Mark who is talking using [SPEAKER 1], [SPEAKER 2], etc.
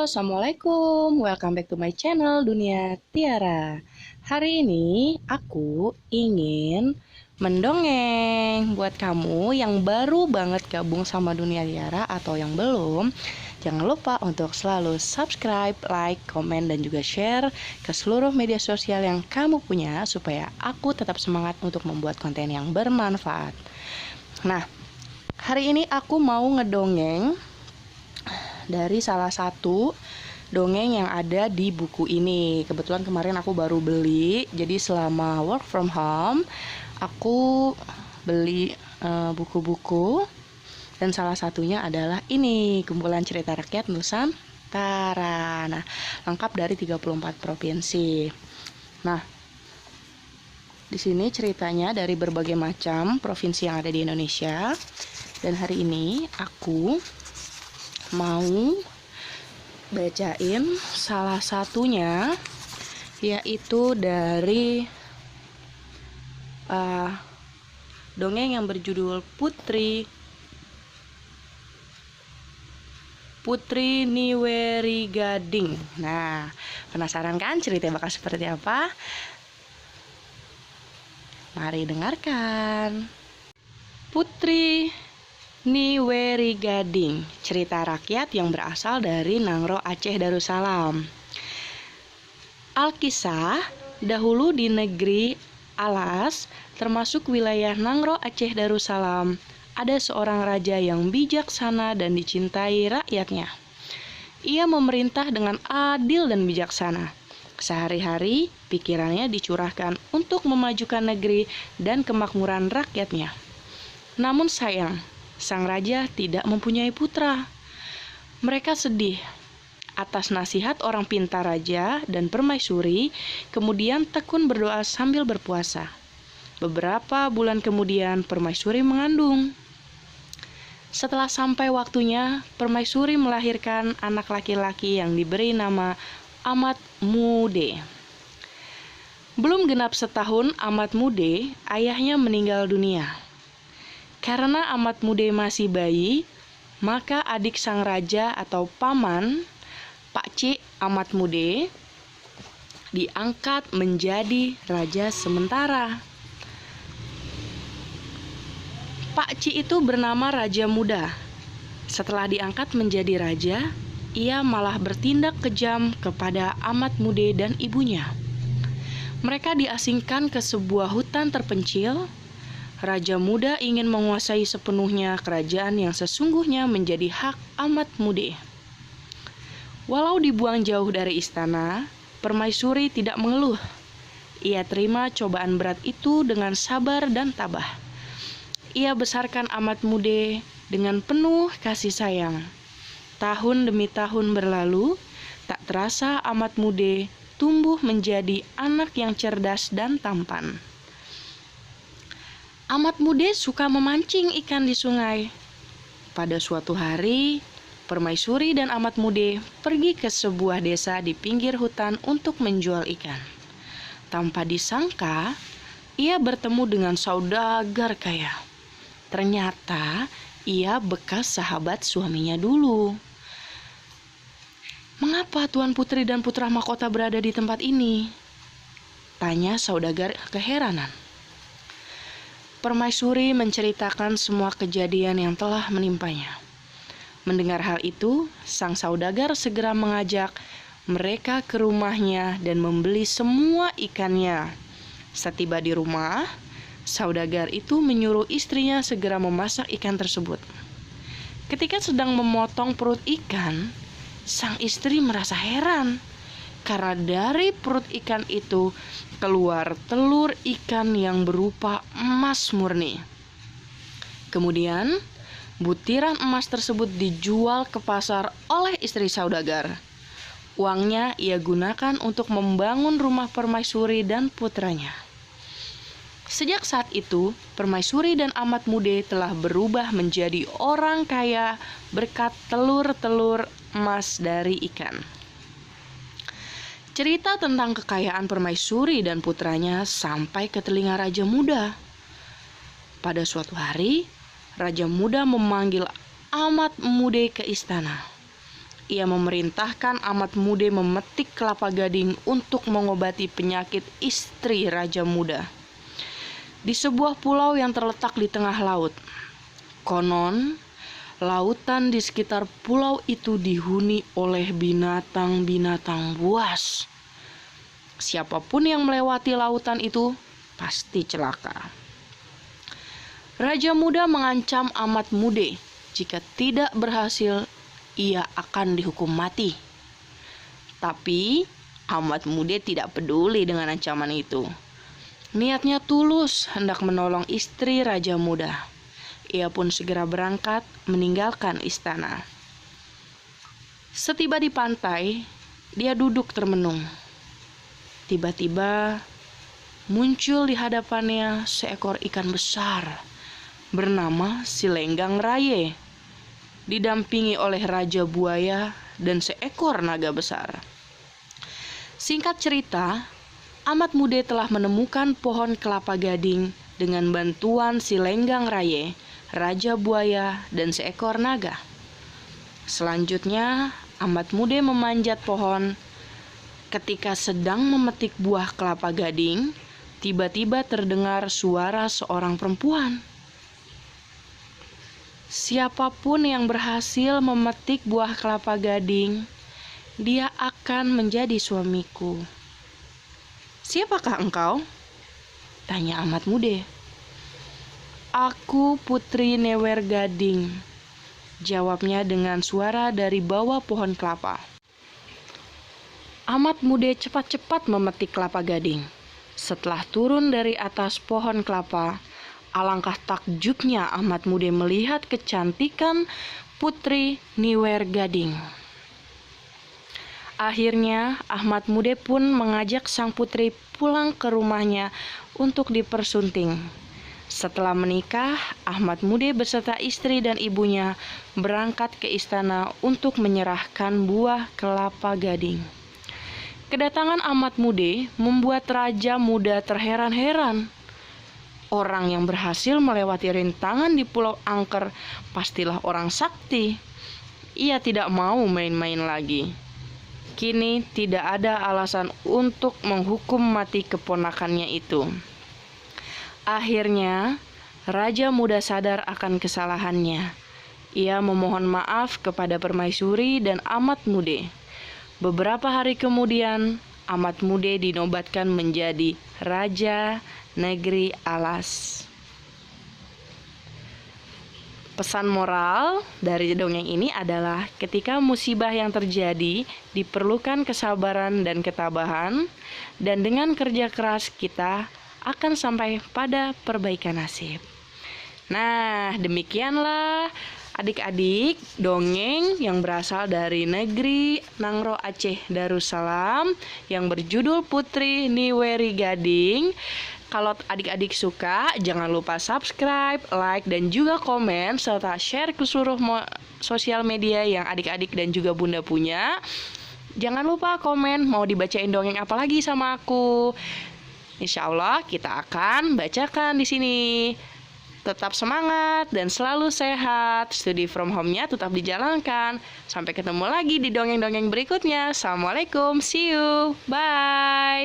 [SPEAKER 1] Assalamualaikum. Welcome back to my channel Dunia Tiara. Hari ini aku ingin mendongeng buat kamu yang baru banget gabung sama Dunia Tiara atau yang belum. Jangan lupa untuk selalu subscribe, like, komen, dan juga share ke seluruh media sosial yang kamu punya supaya aku tetap semangat untuk membuat konten yang bermanfaat. Nah, hari ini aku mau ngedongeng dari salah satu dongeng yang ada di buku ini. Kebetulan kemarin aku baru beli, jadi selama work from home aku beli buku-buku, dan salah satunya adalah ini, kumpulan cerita rakyat Nusantara. Nah, lengkap dari 34 provinsi. Nah, di sini ceritanya dari berbagai macam provinsi yang ada di Indonesia. Dan hari ini aku mau bacain salah satunya, yaitu dari dongeng yang berjudul Putri Niweri Gading. Nah, penasaran kan ceritanya bakal seperti apa? Mari dengarkan. Putri Niweri Gading, cerita rakyat yang berasal dari Nangro Aceh Darussalam. Alkisah, dahulu di negeri Alas, termasuk wilayah Nangro Aceh Darussalam, ada seorang raja yang bijaksana dan dicintai rakyatnya. Ia memerintah dengan adil dan bijaksana. Sehari-hari, pikirannya dicurahkan untuk memajukan negeri dan kemakmuran rakyatnya. Namun sayang, sang raja tidak mempunyai putra. Mereka sedih atas nasihat orang pintar raja dan permaisuri, kemudian tekun berdoa sambil berpuasa. Beberapa bulan kemudian permaisuri mengandung. Setelah sampai waktunya, permaisuri melahirkan anak laki-laki yang diberi nama Amat Mude. Belum genap setahun Amat Mude, ayahnya meninggal dunia. Karena Amat Mude masih bayi, maka adik sang raja atau paman, Pakcik Amat Mude, diangkat menjadi raja sementara. Pakcik itu bernama Raja Muda. Setelah diangkat menjadi raja, ia malah bertindak kejam kepada Amat Mude dan ibunya. Mereka diasingkan ke sebuah hutan terpencil. Raja Muda ingin menguasai sepenuhnya kerajaan yang sesungguhnya menjadi hak Amat Mude. Walau dibuang jauh dari istana, permaisuri tidak mengeluh. Ia terima cobaan berat itu dengan sabar dan tabah. Ia besarkan Amat Mude dengan penuh kasih sayang. Tahun demi tahun berlalu, tak terasa Amat Mude tumbuh menjadi anak yang cerdas dan tampan. Amat Mude suka memancing ikan di sungai. Pada suatu hari, permaisuri dan Amat Mude pergi ke sebuah desa di pinggir hutan untuk menjual ikan. Tanpa disangka, ia bertemu dengan saudagar kaya. Ternyata, ia bekas sahabat suaminya dulu. "Mengapa Tuan Putri dan putra mahkota berada di tempat ini?" tanya saudagar keheranan. Permaisuri menceritakan semua kejadian yang telah menimpanya. Mendengar hal itu, sang saudagar segera mengajak mereka ke rumahnya dan membeli semua ikannya. Setiba di rumah, saudagar itu menyuruh istrinya segera memasak ikan tersebut. Ketika sedang memotong perut ikan, sang istri merasa heran karena dari perut ikan itu keluar telur ikan yang berupa emas murni. Kemudian, butiran emas tersebut dijual ke pasar oleh istri saudagar. Uangnya ia gunakan untuk membangun rumah permaisuri dan putranya. Sejak saat itu, permaisuri dan Amat Mude telah berubah menjadi orang kaya berkat telur-telur emas dari ikan. Cerita tentang kekayaan permaisuri dan putranya sampai ke telinga Raja Muda. Pada suatu hari, Raja Muda memanggil Amat Mude ke istana. ia memerintahkan Ahmad Mude memetik kelapa gading untuk mengobati penyakit istri Raja Muda. Di sebuah pulau yang terletak di tengah laut. Konon, lautan di sekitar pulau itu dihuni oleh binatang-binatang buas. Siapapun yang melewati lautan itu pasti celaka. Raja Muda mengancam Ahmad Mude, jika tidak berhasil, ia akan dihukum mati. Tapi Ahmad Mude tidak peduli dengan ancaman itu. Niatnya tulus hendak menolong istri Raja Muda. Ia pun segera berangkat meninggalkan istana. Setiba di pantai, dia duduk termenung. Tiba-tiba muncul di hadapannya seekor ikan besar bernama Silenggang Raye, didampingi oleh Raja Buaya dan seekor naga besar. Singkat cerita, Ahmad Mude telah menemukan pohon kelapa gading dengan bantuan Silenggang Raye, Raja Buaya, dan seekor naga. Selanjutnya, Ahmad Mude memanjat pohon. Ketika sedang memetik buah kelapa gading, tiba-tiba terdengar suara seorang perempuan. Siapapun yang berhasil memetik buah kelapa gading, dia akan menjadi suamiku. Siapakah engkau? Tanya Ahmad Mude. Aku Putri Newer Gading, jawabnya dengan suara dari bawah pohon kelapa. Ahmad Mude cepat-cepat memetik kelapa gading. Setelah turun dari atas pohon kelapa, alangkah takjubnya Ahmad Mude melihat kecantikan Putri Newer Gading. Akhirnya Ahmad Mude pun mengajak sang putri pulang ke rumahnya untuk dipersunting. Setelah menikah, Ahmad Mude beserta istri dan ibunya berangkat ke istana untuk menyerahkan buah kelapa gading. Kedatangan Ahmad Mude membuat Raja Muda terheran-heran. Orang yang berhasil melewati rintangan di Pulau Angker pastilah orang sakti. Ia tidak mau main-main lagi. Kini tidak ada alasan untuk menghukum mati keponakannya itu. Akhirnya, Raja Muda sadar akan kesalahannya. Ia memohon maaf kepada Permaisuri dan Ahmad Mude. Beberapa hari kemudian, Ahmad Mude dinobatkan menjadi Raja Negeri Alas. Pesan moral dari dongeng ini adalah ketika musibah yang terjadi diperlukan kesabaran dan ketabahan, dan dengan kerja keras kita akan sampai pada perbaikan nasib. Nah, demikianlah adik-adik dongeng yang berasal dari negeri Nangro Aceh Darussalam yang berjudul Putri Niweri Gading. Kalau adik-adik suka, jangan lupa subscribe, like, dan juga komen, serta share ke seluruh sosial media yang adik-adik dan juga bunda punya. Jangan lupa komen mau dibacain dongeng apa lagi sama aku. Insya Allah kita akan bacakan di sini. Tetap semangat dan selalu sehat. Studi from home-nya tetap dijalankan. Sampai ketemu lagi di dongeng-dongeng berikutnya. Assalamualaikum, see you, bye.